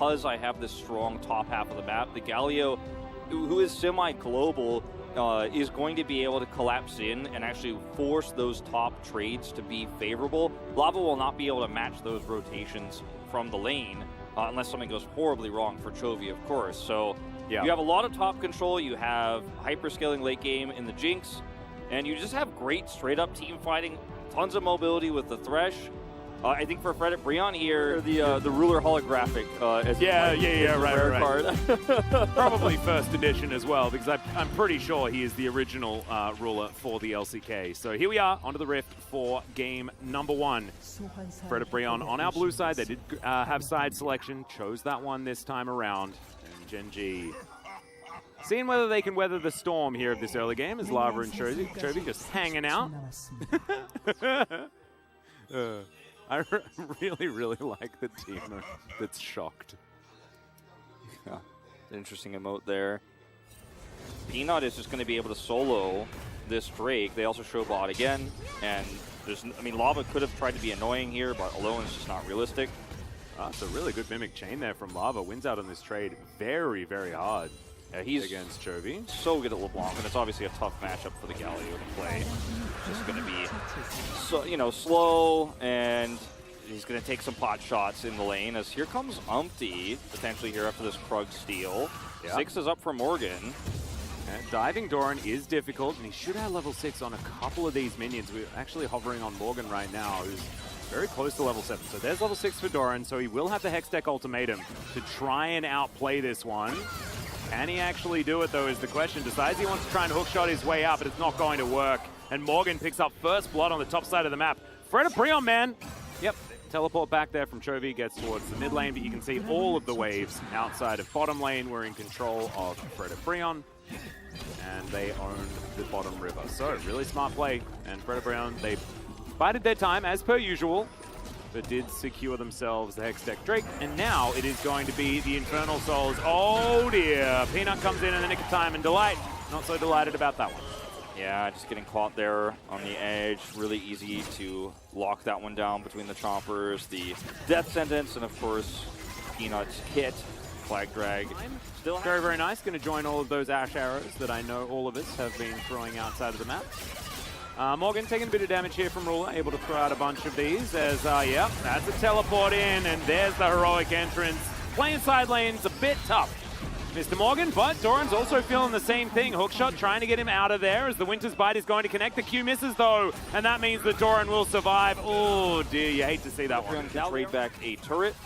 because I have this strong top half of the map, the Galio, who is semi-global, is going to be able to collapse in and actually force those top trades to be favorable. Lava will not be able to match those rotations from the lane unless something goes horribly wrong for Chovy, of course. So you have a lot of top control, you have hyper-scaling late game in the Jinx, and you just have great straight-up team fighting, tons of mobility with the Thresh. I think for Fred at Breon here, the ruler holographic. Right. Card. Probably first edition as well, because I'm pretty sure he is the original ruler for the LCK. So here we are, onto the Rift for game number 1. Fred at Breon on our blue side. They did have side selection, chose that one this time around. And Gen G seeing whether they can weather the storm here of this early game as Lava and Chovy just hanging out. I really like the team that's shocked. Yeah, interesting emote there. Peanut is just going to be able to solo this Drake. They also show bot again, and Lava could have tried to be annoying here, but alone is just not realistic. It's a really good mimic chain there from Lava. Wins out on this trade very hard. Yeah, he's against Chovy. So good at LeBlanc, and it's obviously a tough matchup for the Galio to play. Just going to be, slow, and he's going to take some pot shots in the lane. As here comes Umpty, potentially here after this Krug steal. Yep. 6 is up for Morgan. And diving Doran is difficult, and he should have level 6 on a couple of these minions. We're actually hovering on Morgan right now, who's very close to level 7. So there's level 6 for Doran, so he will have the Hex Deck ultimatum to try and outplay this one. Can he actually do it, though, is the question. Decides he wants to try and hookshot his way out, but it's not going to work. And Morgan picks up first blood on the top side of the map. Fred Breon, man. Yep, teleport back there from Chovy, gets towards the mid lane, but you can see all of the waves outside of bottom lane were in control of Fred Breon, and they owned the bottom river. So, really smart play. And Fred Breon, they bided their time, as per usual, but did secure themselves the Hextech Drake, and now it is going to be the Infernal Souls. Oh dear, Peanut comes in the nick of time, and Delight, not so delighted about that one. Yeah, just getting caught there on the edge. Really easy to lock that one down between the Chompers, the Death Sentence, and of course, Peanut's kit, Flag Drag. Still very nice, going to join all of those Ash Arrows that I know all of us have been throwing outside of the map. Morgan taking a bit of damage here from Ruler, able to throw out a bunch of these as, that's a teleport in, and there's the heroic entrance. Playing side lane's a bit tough, Mr. Morgan, but Doran's also feeling the same thing. Hookshot trying to get him out of there as the Winter's Bite is going to connect. The Q misses, though, and that means that Doran will survive. Oh, dear, you hate to see that one. Can trade back a turret,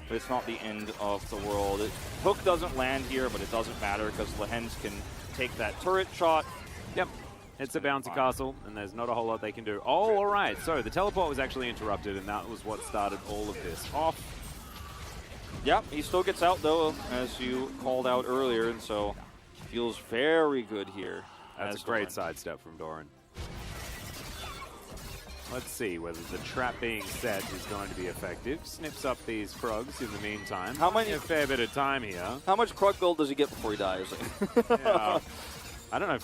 but it's not the end of the world. Hook doesn't land here, but it doesn't matter because Lehens can take that turret shot. Yep. It's a bouncy castle, and there's not a whole lot they can do. Oh, all right. So the teleport was actually interrupted, and that was what started all of this off. Yep, he still gets out, though, as you called out earlier, and so feels very good here. That's a great sidestep from Doran. Let's see whether the trap being set is going to be effective. Snips up these Krugs in the meantime. A fair bit of time here. How much Krug gold does he get before he dies? Yeah. I don't know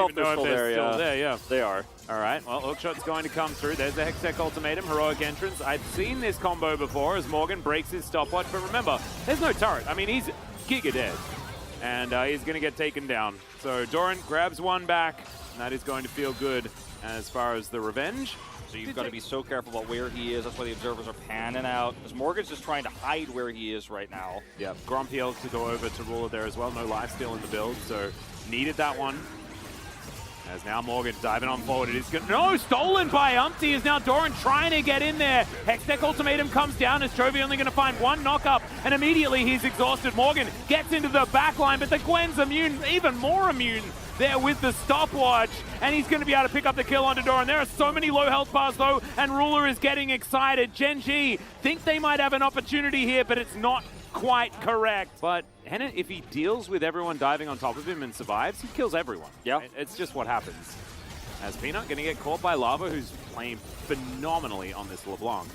if they're still there. Yeah, they are. All right. Well, Hookshot's going to come through. There's the Hextech ultimatum, heroic entrance. I've seen this combo before as Morgan breaks his stopwatch, but remember, there's no turret. I mean, he's giga dead, and he's going to get taken down. So Doran grabs one back, and that is going to feel good as far as the revenge. So you've got to be so careful about where he is. That's why the observers are panning out. Because Morgan's just trying to hide where he is right now. Yeah, Grompiel to go over to Ruler there as well. No lifesteal in the build, so needed that one. As now Morgan diving on forward. It is good. No, stolen by Umpty is now Doran trying to get in there. Hextech ultimatum comes down as Chovy only going to find one knock-up, and immediately he's exhausted. Morgan gets into the back line, but the Gwen's immune, even more immune there with the stopwatch, and he's going to be able to pick up the kill onto Doran. There are so many low health bars, though, and Ruler is getting excited. Gen G think they might have an opportunity here, but it's not quite correct. But Hennet, if he deals with everyone diving on top of him and survives, he kills everyone. Yeah. It's just what happens. As Peanut going to get caught by Lava, who's playing phenomenally on this LeBlanc.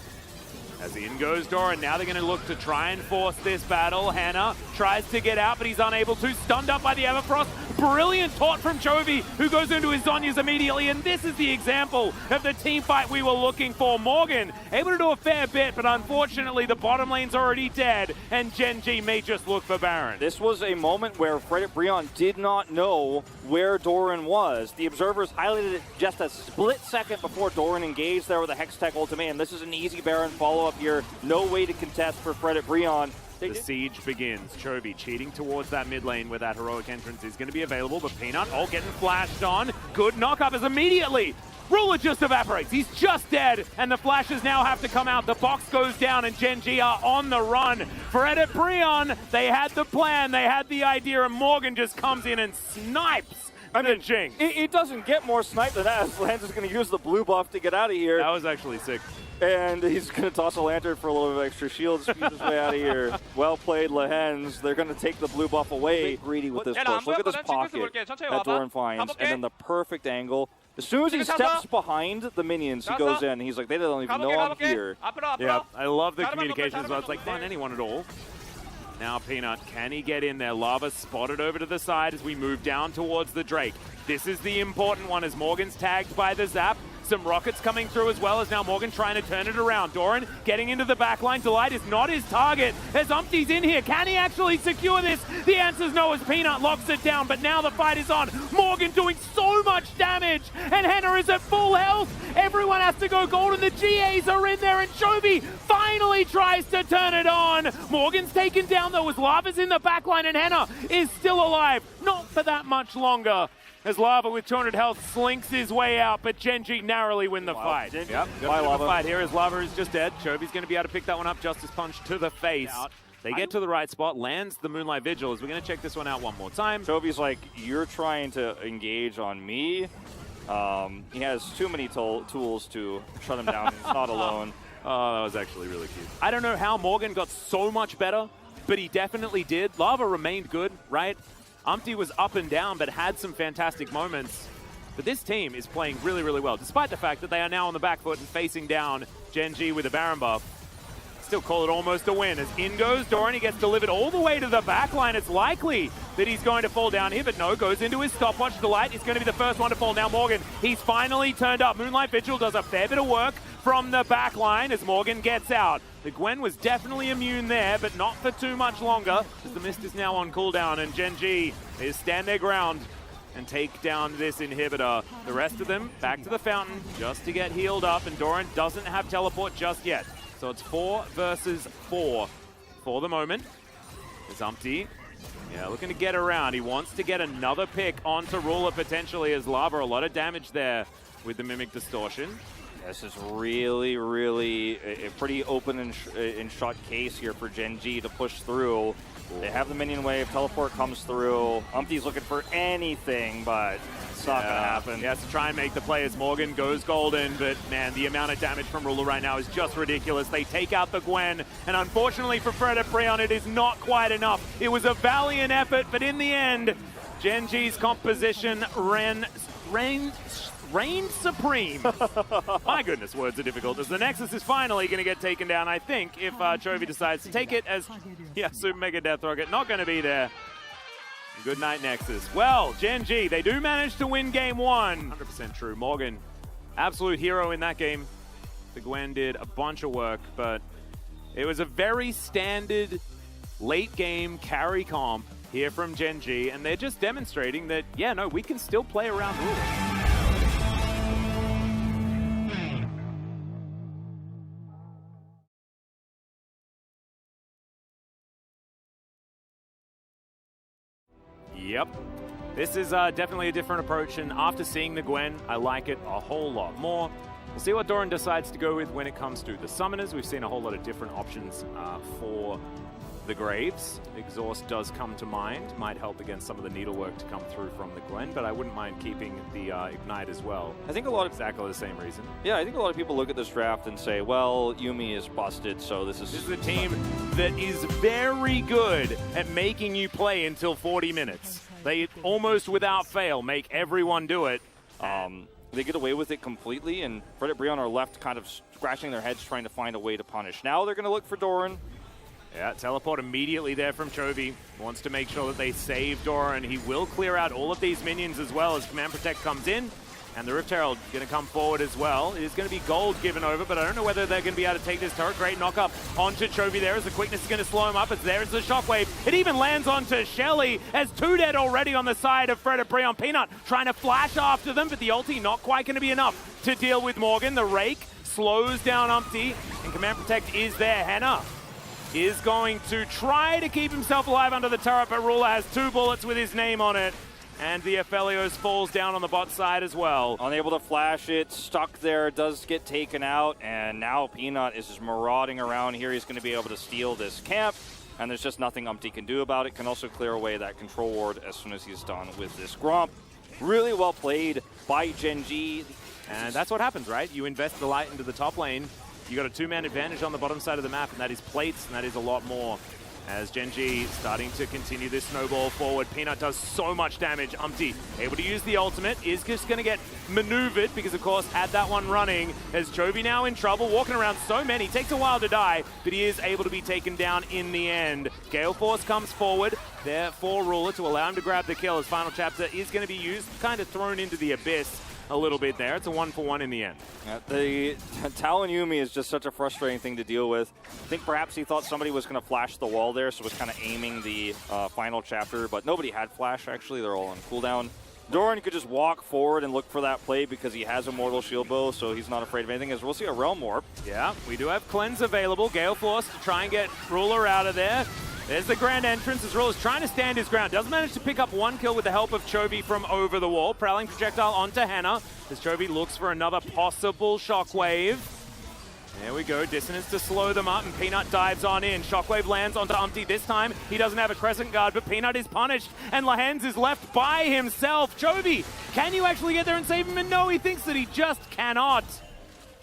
As in goes Doran. Now they're going to look to try and force this battle. Hannah tries to get out, but he's unable to. Stunned up by the Everfrost. Brilliant taunt from Chovy, who goes into his Zhonya's immediately. And this is the example of the team fight we were looking for. Morgan able to do a fair bit, but unfortunately the bottom lane's already dead, and Gen G may just look for Baron. This was a moment where Frederick Breon did not know where Doran was. The observers highlighted it just a split second before Doran engaged there with a Hextech ultimate. This is an easy Baron follow-up here. No way to contest for Frederick Breon. The siege begins. Chovy cheating towards that mid lane where that heroic entrance is going to be available, but Peanut, getting flashed on. Good knock-up as immediately Ruler just evaporates. He's just dead, and the flashes now have to come out. The box goes down, and Gen G are on the run. Frederick Breon, they had the plan, they had the idea, and Morgan just comes in and snipes. Jinx. It doesn't get more sniped than that. Lance is going to use the blue buff to get out of here. That was actually sick. And he's going to toss a lantern for a little bit of extra shield, speed his way out of here. Well played, Lehens. They're going to take the blue buff away. Greedy with this push. Look at this pocket that Doran finds, and then the perfect angle. As soon as he steps behind the minions, he goes in. He's like, they don't even know I'm here. Yeah, I love the communication as well. It's like, find anyone at all. Now Peanut, can he get in there? Lava spotted over to the side as we move down towards the Drake. This is the important one as Morgan's tagged by the Zap. Some rockets coming through as well as now Morgan trying to turn it around. Doran getting into the backline. Delight is not his target as Umpty's in here. Can he actually secure this? The answer is no as Peanut locks it down, but now the fight is on. Morgan doing so much damage, and Hannah is at full health. Everyone has to go golden. The GAs are in there, and Chovy finally tries to turn it on. Morgan's taken down though as Lava's in the backline, and Hannah is still alive. Not for that much longer. As Lava with 200 health slinks his way out, but Gen G narrowly win the fight. Yep, Bye, Lava. Fight here as Lava is just dead. Chovy's going to be able to pick that one up. Justice Punch to the face. They get to the right spot, lands the Moonlight Vigil. As we're going to check this one out one more time. Chovy's like, you're trying to engage on me. He has too many tools to shut him down. He's not alone. Oh, that was actually really cute. I don't know how Morgan got so much better, but he definitely did. Lava remained good, right? Umpty was up and down, but had some fantastic moments. But this team is playing really, really well, despite the fact that they are now on the back foot and facing down Gen G with a Baron buff. Still call it almost a win. As in goes Doran, he gets delivered all the way to the back line. It's likely that he's going to fall down here, but no, goes into his stopwatch. Delight is going to be the first one to fall. Now Morgan, he's finally turned up. Moonlight Vigil does a fair bit of work from the back line as Morgan gets out. The Gwen was definitely immune there, but not for too much longer, as the Mist is now on cooldown, and Gen G is stand their ground and take down this inhibitor. The rest of them back to the fountain just to get healed up, and Doran doesn't have teleport just yet. So it's 4 versus 4 for the moment. It's Umpty. Yeah, looking to get around. He wants to get another pick onto Ruler potentially as Lava. A lot of damage there with the Mimic Distortion. This is really, really a pretty open and shut case here for Gen G to push through. They have the minion wave, teleport comes through. Umpty's looking for anything, but it's not going to happen. He has to try and make the play as Morgan goes golden, but man, the amount of damage from Ruler right now is just ridiculous. They take out the Gwen, and unfortunately for Frederick Breon, it is not quite enough. It was a valiant effort, but in the end, Gen G's composition reigned supreme. My goodness, words are difficult. As the Nexus is finally going to get taken down, I think, if Chovy decides to take it as, yeah, Super Mega Death Rocket, not going to be there. Good night, Nexus. Well, Gen G, they do manage to win game 1. 100% true. Morgan, absolute hero in that game. The Gwen did a bunch of work, but it was a very standard late game carry comp here from Gen G, and they're just demonstrating that, yeah, no, we can still play around rules. Yep. This is definitely a different approach, and after seeing the Gwen, I like it a whole lot more. We'll see what Doran decides to go with when it comes to the summoners. We've seen a whole lot of different options for the Graves. Exhaust does come to mind. Might help against some of the needlework to come through from the Gwen, but I wouldn't mind keeping the Ignite as well. I think a lot of exactly the same reason. Yeah, I think a lot of people look at this draft and say, well, Yuumi is busted, so this is a team that is very good at making you play until 40 minutes. They almost without fail make everyone do it. they get away with it completely, and Fred and Breon are left kind of scratching their heads trying to find a way to punish. Now they're going to look for Doran. Yeah, teleport immediately there from Chovy. Wants to make sure that they save Doran. He will clear out all of these minions as well as Command Protect comes in. And the Rift Herald going to come forward as well. It is going to be gold given over, but I don't know whether they're going to be able to take this turret. Great knock up onto Chovy there as the quickness is going to slow him up. As there's the shockwave. It even lands onto Shelly as 2 dead already on the side of Fred and Breon. Peanut trying to flash after them, but the ulti not quite going to be enough to deal with Morgan. The Rake slows down Umpty, and Command Protect is there. Hannah is going to try to keep himself alive under the turret, but Ruler has 2 bullets with his name on it. And the Aphelios falls down on the bot side as well. Unable to flash it, stuck there, does get taken out, and now Peanut is just marauding around here. He's going to be able to steal this camp, and there's just nothing Umpty can do about it. Can also clear away that control ward as soon as he's done with this Gromp. Really well played by Gen G. And that's what happens, right? You invest the light into the top lane. You got a 2-man advantage on the bottom side of the map, and that is plates, and that is a lot more. As Gen G starting to continue this snowball forward. Peanut does so much damage. Umpty able to use the ultimate. Is just going to get maneuvered because, of course, had that one running. As Chovy now in trouble, walking around so many. Takes a while to die, but he is able to be taken down in the end. Gale Force comes forward there for Ruler to allow him to grab the kill. His final chapter is going to be used, kind of thrown into the abyss a little bit there. It's a 1-for-1 in the end. Yeah, the Talon Yumi is just such a frustrating thing to deal with. I think perhaps he thought somebody was going to flash the wall there, so was kind of aiming the final chapter, but nobody had flash, actually. They're all on cooldown. Doran could just walk forward and look for that play because he has a Mortal Shield Bow, so he's not afraid of anything, as we'll see a Realm Warp. Yeah, we do have Cleanse available. Gale Force to try and get Ruler out of there. There's the grand entrance as Ruler's trying to stand his ground. Does manage to pick up 1 kill with the help of Chovy from over the wall. Prowling projectile onto Hannah as Chovy looks for another possible shockwave. There we go, dissonance to slow them up, and Peanut dives on in. Shockwave lands onto Umpty. This time, he doesn't have a Crescent Guard, but Peanut is punished, and Lehens is left by himself. Chovy, can you actually get there and save him? And no, he thinks that he just cannot.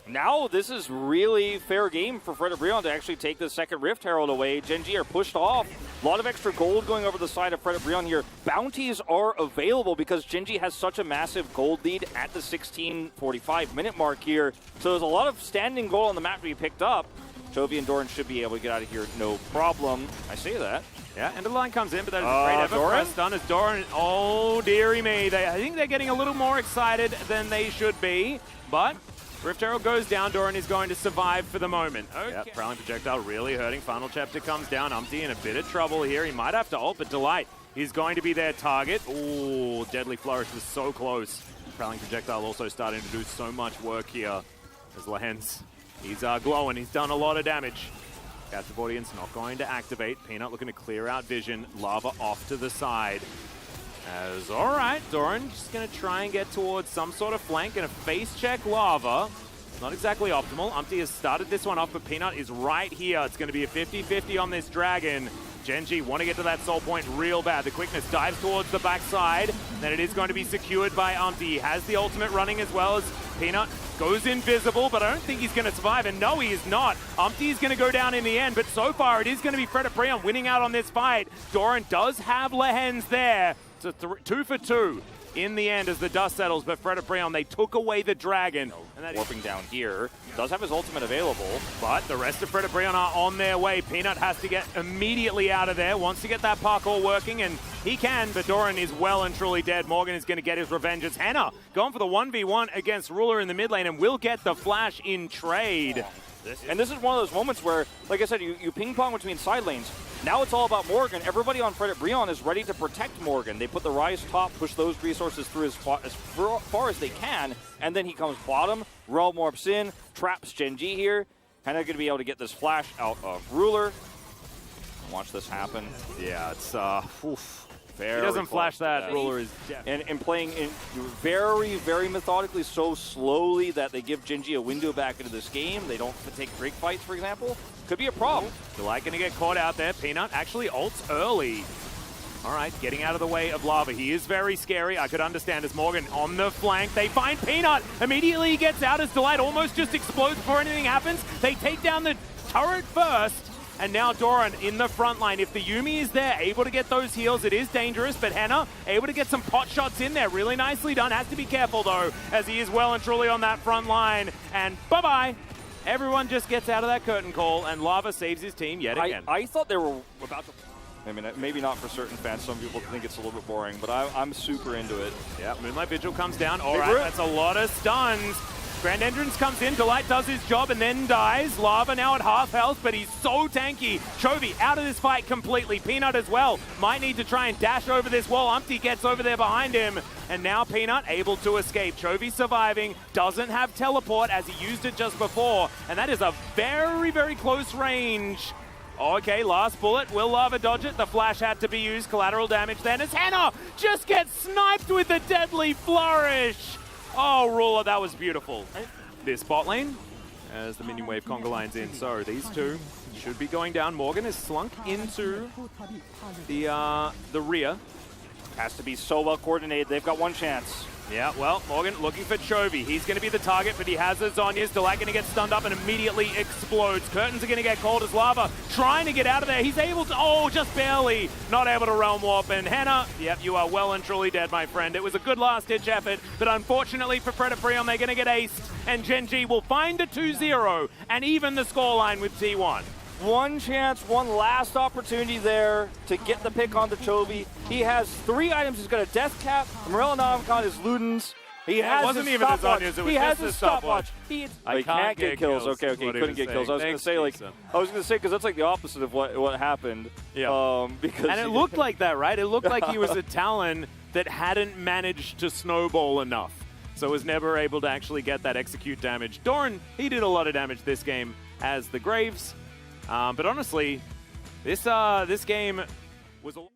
Now this is really fair game for Fred and Breon to actually take the second Rift Herald away. Gen G are pushed off. A lot of extra gold going over the side of Fred and Breon here. Bounties are available because Gen G has such a massive gold lead at the 16:45 minute mark here. So there's a lot of standing gold on the map to be picked up. Chovy and Doran should be able to get out of here no problem. I say that. Yeah, end of the line comes in, but that is a great ever press done as Doran. Oh, dearie me. I think they're getting a little more excited than they should be, but Rift Herald goes down. Doran is going to survive for the moment. Okay. Yep, Prowling Projectile really hurting. Final chapter comes down. Umpty in a bit of trouble here. He might have to ult, but Delight is going to be their target. Ooh, Deadly Flourish was so close. Prowling Projectile also starting to do so much work here. As Lehens, he's glowing. He's done a lot of damage. Captive Audience not going to activate. Peanut looking to clear out vision. Lava off to the side. As, all right, Doran just going to try and get towards some sort of flank and a face check Lava. Not exactly optimal. Umpty has started this one off, but Peanut is right here. It's going to be a 50-50 on this Dragon. Gen G want to get to that soul point real bad. The quickness dives towards the backside. Then it is going to be secured by Umpty. He has the ultimate running as well as Peanut goes invisible, but I don't think he's going to survive. And no, he is not. Umpty is going to go down in the end, but so far it is going to be Fred and Breon winning out on this fight. Doran does have Lehens there. It's a 2 for 2 in the end as the dust settles, but Fred and Breon, they took away the Dragon. And that warping down here. Does have his ultimate available. But the rest of Fred and Breon are on their way. Peanut has to get immediately out of there. Wants to get that parkour working, and he can, but Doran is well and truly dead. Morgan is going to get his revenge as Hannah going for the 1v1 against Ruler in the mid lane and will get the flash in trade. And this is one of those moments where, like I said, you ping-pong between side lanes. Now it's all about Morgan. Everybody on Fred and Breon is ready to protect Morgan. They put the Rise top, push those resources through as far as they can, and then he comes bottom, Realm Warps in, traps Gen G here. Kind of going to be able to get this flash out of Ruler. Watch this happen. Yeah, it's, he doesn't flash that. Ruler is dead. And playing in very, very methodically, so slowly that they give Gen G a window back into this game. They don't take break fights, for example. Could be a problem. Delight going to get caught out there. Peanut actually ults early. All right, getting out of the way of Lava. He is very scary. I could understand as Morgan on the flank. They find Peanut. Immediately he gets out as Delight almost just explodes before anything happens. They take down the turret first. And now Doran in the front line. If the Yuumi is there, able to get those heals, it is dangerous, but Henna able to get some pot shots in there. Really nicely done. Has to be careful, though, as he is well and truly on that front line. And bye-bye. Everyone just gets out of that curtain call, and Lava saves his team yet again. I thought they were about to... I mean, maybe not for certain fans. Some people think it's a little bit boring, but I'm super into it. Yeah, Moonlight Vigil comes down. All right, that's a lot of stuns. Grand Entrance comes in, Delight does his job and then dies. Lava now at half health, but he's so tanky. Chovy out of this fight completely. Peanut as well. Might need to try and dash over this wall. Umpty gets over there behind him. And now Peanut able to escape. Chovy surviving, doesn't have teleport as he used it just before. And that is a very, very close range. Okay, last bullet. Will Lava dodge it? The flash had to be used. Collateral damage then as Henna just gets sniped with a deadly flourish. Oh, Ruler, that was beautiful. This bot lane, as the minion wave conga line's in. So these two should be going down. Morgan is slunk into the rear. Has to be so well coordinated. They've got one chance. Yeah, well, Morgan looking for Chovy. He's going to be the target, but he has a Zhonya's. Delight going to get stunned up and immediately explodes. Curtains are going to get cold as Lava trying to get out of there. He's able to, oh, just barely. Not able to realm warp. And Henna, yep, you are well and truly dead, my friend. It was a good last-ditch effort, but unfortunately for Predaprion, they're going to get aced. And Gen G will find a 2-0 and even the scoreline with T1. One chance, one last opportunity there to get the pick onto Chovy. He has 3 items. He's got a Death Cap, a Morella Nomicon, his Ludens. He has his stopwatch. He has his stopwatch. He can't get kills. Okay, he couldn't get kills. I was going to say, because that's like the opposite of what happened. Yeah. Because and it looked like that, right? It looked like he was a Talon that hadn't managed to snowball enough. So was never able to actually get that execute damage. Doran, he did a lot of damage this game as the Graves. But honestly, this game was a